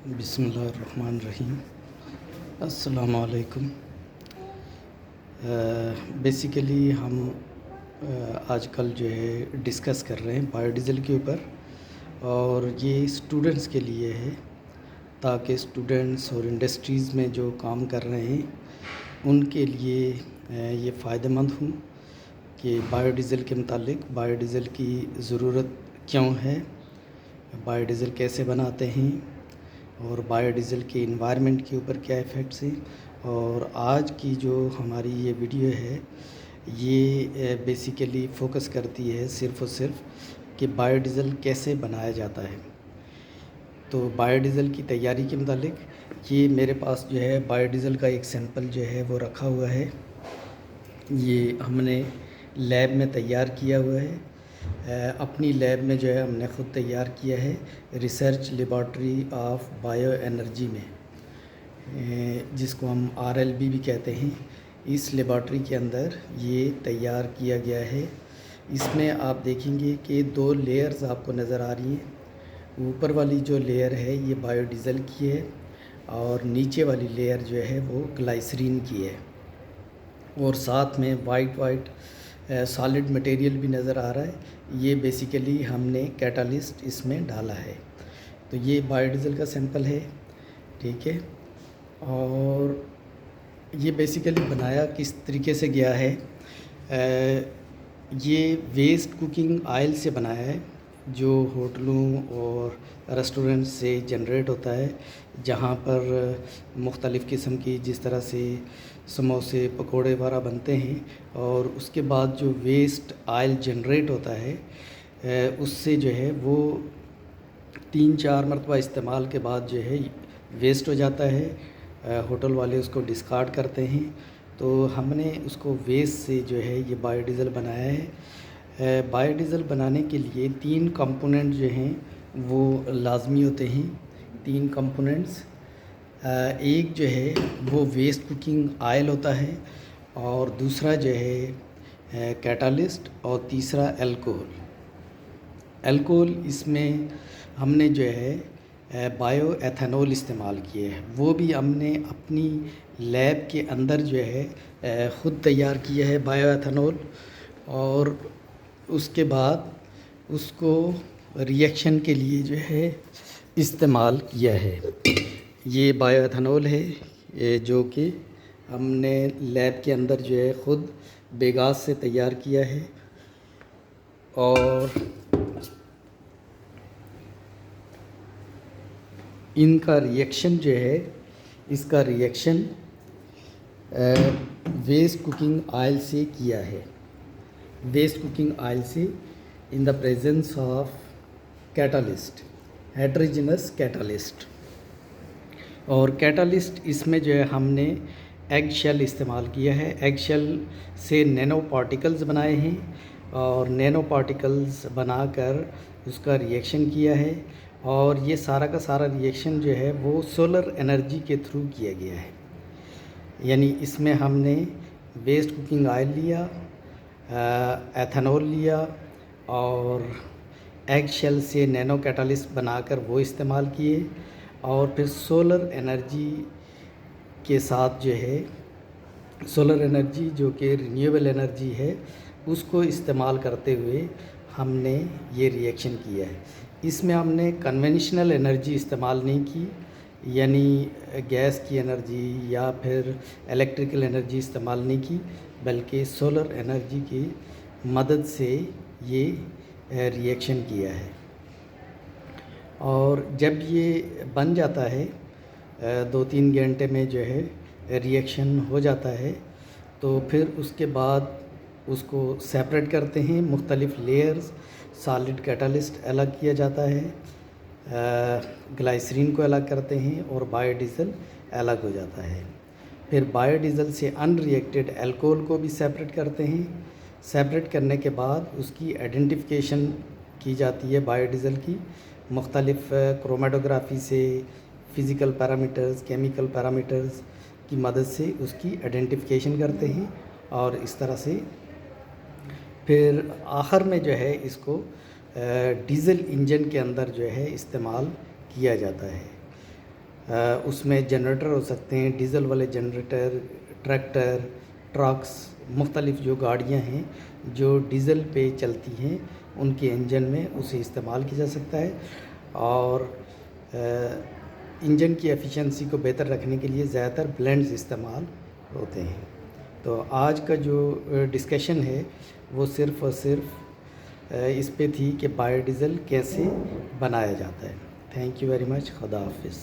بسم اللہ الرحمن الرحیم۔ السلام علیکم۔ بیسیکلی ہم آج کل جو ہے ڈسکس کر رہے ہیں بایو ڈیزل کے اوپر، اور یہ اسٹوڈنٹس کے لیے ہے تاکہ اسٹوڈنٹس اور انڈسٹریز میں جو کام کر رہے ہیں ان کے لیے یہ فائدہ مند ہوں کہ بایو ڈیزل کے متعلق بایو ڈیزل کی ضرورت کیوں ہے، بایو ڈیزل کیسے بناتے ہیں، اور بایو ڈیزل کے انوائرمنٹ کے اوپر کیا ایفیکٹس ہیں۔ اور آج کی جو ہماری یہ ویڈیو ہے یہ بیسیکلی فوکس کرتی ہے صرف اور صرف کہ بایو ڈیزل کیسے بنایا جاتا ہے۔ تو بایو ڈیزل کی تیاری کے متعلق یہ میرے پاس جو ہے بایو ڈیزل کا ایک سیمپل جو ہے وہ رکھا ہوا ہے۔ یہ ہم نے لیب میں تیار کیا ہوا ہے، اپنی لیب میں جو ہے ہم نے خود تیار کیا ہے، research laboratory of bio energy میں، جس کو ہم RLB بھی کہتے ہیں۔ اس لیبارٹری کے اندر یہ تیار کیا گیا ہے۔ اس میں آپ دیکھیں گے کہ 2 لیئرز آپ کو نظر آ رہی ہیں۔ اوپر والی جو لیئر ہے یہ بایو ڈیزل کی ہے، اور نیچے والی لیئر جو ہے وہ گلائسرین کی ہے، اور ساتھ میں وائٹ سالڈ مٹیریل بھی نظر آ رہا ہے۔ یہ بیسیکلی ہم نے کیٹالسٹ اس میں ڈالا ہے۔ تو یہ بایو ڈیزل کا سیمپل ہے، ٹھیک ہے۔ اور یہ بیسیکلی بنایا کس طریقے سے گیا ہے، یہ ویسٹ کوکنگ آئل سے بنایا ہے جو ہوٹلوں اور ریسٹورنٹ سے جنریٹ ہوتا ہے، جہاں پر مختلف قسم کی جس طرح سے سموسے پکوڑے وغیرہ بنتے ہیں، اور اس کے بعد جو ویسٹ آئل جنریٹ ہوتا ہے اس سے جو ہے وہ 3-4 مرتبہ استعمال کے بعد جو ہے ویسٹ ہو جاتا ہے۔ ہوٹل والے اس کو ڈسکارڈ کرتے ہیں، تو ہم نے اس کو ویسٹ سے جو ہے یہ بایو ڈیزل بنایا ہے۔ بایو ڈیزل بنانے کے لیے 3 کمپوننٹ جو ہیں وہ لازمی ہوتے ہیں۔ 3 کمپوننٹس، ایک جو ہے وہ ویسٹ کوکنگ آئل ہوتا ہے، اور دوسرا جو ہے کیٹالسٹ، اور تیسرا الکوہول۔ اس میں ہم نے جو ہے بایو ایتھنول استعمال کیے ہیں، وہ بھی ہم نے اپنی لیب کے اندر جو ہے خود تیار کیا ہے بایو ایتھنول، اور اس کے بعد اس کو ریئیکشن کے لیے جو ہے استعمال کیا ہے۔ یہ بایو ایتھنول ہے جو کہ ہم نے لیب کے اندر جو ہے خود بے گاز سے تیار کیا ہے، اور ان کا ریئیکشن جو ہے، اس کا ریئیکشن ویسٹ کوکنگ آئل سے کیا ہے، ویسٹ کوکنگ آئل سے in the presence of catalyst, hydrogens catalyst. اور کیٹالسٹ اس میں جو ہے ہم نے ایگ شیل استعمال کیا ہے۔ ایگ شیل سے نینو پارٹیکلز بنائے ہیں، اور نینو پارٹیکلز بنا کر اس کا ریئیکشن کیا ہے، اور یہ سارا کا سارا ریئیکشن جو ہے وہ سولر انرجی کے تھرو کیا گیا ہے۔ یعنی اس میں ہم نے ویسٹ کوکنگ آئل لیا، ایتھنول لیا، اور ایگ شیل سے نینو کیٹالسٹ بنا کر وہ استعمال کیے، اور پھر سولر انرجی کے ساتھ جو ہے، سولر انرجی جو کہ رینیویبل انرجی ہے، اس کو استعمال کرتے ہوئے ہم نے یہ ریئیکشن کیا ہے۔ اس میں ہم نے کنونشنل انرجی استعمال نہیں کی، یعنی گیس کی انرجی یا پھر الیکٹریکل انرجی استعمال نہیں کی، بلکہ سولر انرجی کی مدد سے یہ ریئیکشن کیا ہے۔ اور جب یہ بن جاتا ہے 2-3 گھنٹے میں جو ہے ریئیکشن ہو جاتا ہے، تو پھر اس کے بعد اس کو سیپریٹ کرتے ہیں، مختلف لیئرز، سالڈ کیٹالسٹ الگ کیا جاتا ہے، گلائسرین کو الگ کرتے ہیں، اور بایو ڈیزل الگ ہو جاتا ہے۔ پھر بایو ڈیزل سے ان ریئیکٹڈ الکوہول کو بھی سیپریٹ کرتے ہیں۔ سیپریٹ کرنے کے بعد اس کی آئیڈینٹیفیکیشن کی جاتی ہے بایو ڈیزل کی، مختلف کرومیٹوگرافی سے، فزیکل پیرامیٹرز، کیمیکل پیرامیٹرز کی مدد سے اس کی آئیڈینٹیفیکیشن کرتے ہیں، اور اس طرح سے پھر آخر میں جو ہے اس کو ڈیزل انجن کے اندر جو ہے استعمال کیا جاتا ہے۔ اس میں جنریٹر ہو سکتے ہیں، ڈیزل والے جنریٹر، ٹریکٹر، ٹرکس، مختلف جو گاڑیاں ہیں جو ڈیزل پہ چلتی ہیں ان کے انجن میں اسے استعمال کیا جا سکتا ہے، اور انجن کی ایفیشنسی کو بہتر رکھنے کے لیے زیادہ تر بلینڈز استعمال ہوتے ہیں۔ تو آج کا جو ڈسکشن ہے وہ صرف اور صرف اس پہ تھی کہ بایو ڈیزل کیسے بنایا جاتا ہے۔ تھینک یو ویری مچ، خدا حافظ۔